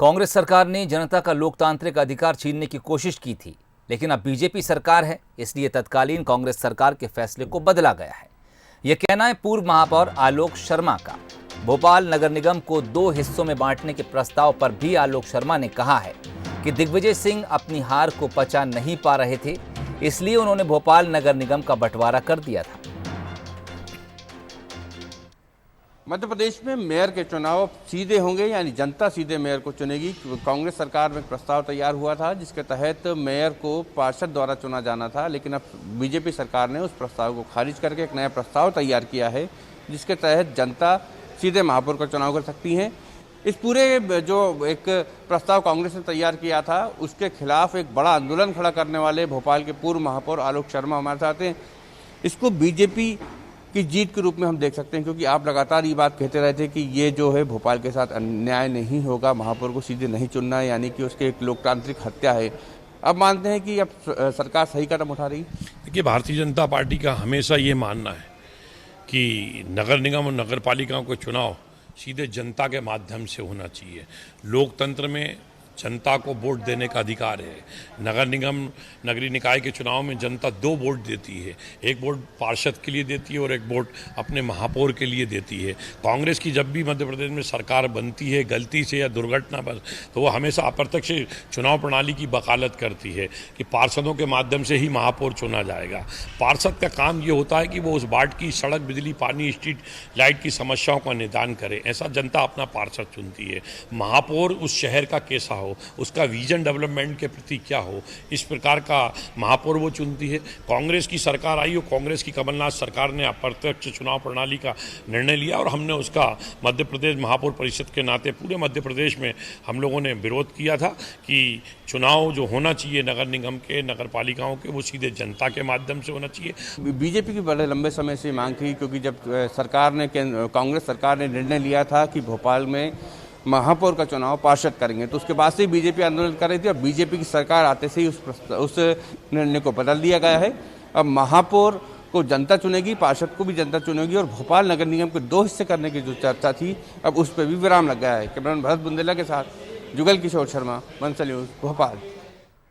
कांग्रेस सरकार ने जनता का लोकतांत्रिक अधिकार छीनने की कोशिश की थी, लेकिन अब बीजेपी सरकार है, इसलिए तत्कालीन कांग्रेस सरकार के फैसले को बदला गया है। यह कहना है पूर्व महापौर आलोक शर्मा का। भोपाल नगर निगम को 2 हिस्सों में बांटने के प्रस्ताव पर भी आलोक शर्मा ने कहा है कि दिग्विजय सिंह अपनी हार को पचा नहीं पा रहे थे, इसलिए उन्होंने भोपाल नगर निगम का बंटवारा कर दिया था। मध्य प्रदेश में मेयर के चुनाव सीधे होंगे, यानी जनता सीधे मेयर को चुनेगी। कांग्रेस सरकार में एक प्रस्ताव तैयार हुआ था जिसके तहत मेयर को पार्षद द्वारा चुना जाना था, लेकिन अब बीजेपी सरकार ने उस प्रस्ताव को खारिज करके एक नया प्रस्ताव तैयार किया है जिसके तहत जनता सीधे महापौर का चुनाव कर सकती है। इस पूरे जो एक प्रस्ताव कांग्रेस ने तैयार किया था उसके खिलाफ एक बड़ा आंदोलन खड़ा करने वाले भोपाल के पूर्व महापौर आलोक शर्मा हमारे साथ हैं। इसको बीजेपी की जीत के रूप में हम देख सकते हैं, क्योंकि आप लगातार ये बात कहते रहे थे कि ये जो है भोपाल के साथ अन्याय नहीं होगा, महापौर को सीधे नहीं चुनना है, यानी कि उसके एक लोकतांत्रिक हत्या है। अब मानते हैं कि अब सरकार सही कदम उठा रही है। देखिए, भारतीय जनता पार्टी का हमेशा ये मानना है कि नगर निगम और नगर पालिकाओं के चुनाव सीधे जनता के माध्यम से होना चाहिए। लोकतंत्र में जनता को वोट देने का अधिकार है। नगर निगम नगरीय निकाय के चुनाव में जनता 2 वोट देती है, एक वोट पार्षद के लिए देती है और एक वोट अपने महापौर के लिए देती है। कांग्रेस की जब भी मध्य प्रदेश में सरकार बनती है गलती से या दुर्घटना पर, तो वो हमेशा अप्रत्यक्ष चुनाव प्रणाली की वकालत करती है कि पार्षदों के माध्यम से ही महापौर चुना जाएगा। पार्षद का काम ये होता है कि वो उस वार्ड की सड़क, बिजली, पानी, स्ट्रीट लाइट की समस्याओं का निदान करे। ऐसा जनता अपना पार्षद चुनती है। महापौर उस शहर का कैसा हो, उसका विजन डेवलपमेंट के प्रति क्या हो, इस प्रकार का महापौर वो चुनती है। कांग्रेस की सरकार आई और कांग्रेस की कमलनाथ सरकार ने अप्रत्यक्ष चुनाव प्रणाली का निर्णय लिया और हमने उसका मध्य प्रदेश महापौर परिषद के नाते पूरे मध्य प्रदेश में हम लोगों ने विरोध किया था कि चुनाव जो होना चाहिए नगर निगम के, नगर पालिकाओं के, वो सीधे जनता के माध्यम से होना चाहिए। बीजेपी की बड़े लंबे समय से मांग थी, क्योंकि जब कांग्रेस सरकार ने निर्णय लिया था कि भोपाल में महापौर का चुनाव पार्षद करेंगे, तो उसके बाद से ही बीजेपी आंदोलन कर रही थी और बीजेपी की सरकार आते से ही उस निर्णय को बदल दिया गया है। अब महापौर को जनता चुनेगी, पार्षद को भी जनता चुनेगी और भोपाल नगर निगम के 2 हिस्से करने की जो चर्चा थी अब उस पर भी विराम लग गया है। कैमरामैन भरत बुंदेला के साथ जुगल किशोर शर्मा, वंसल न्यूज़, भोपाल।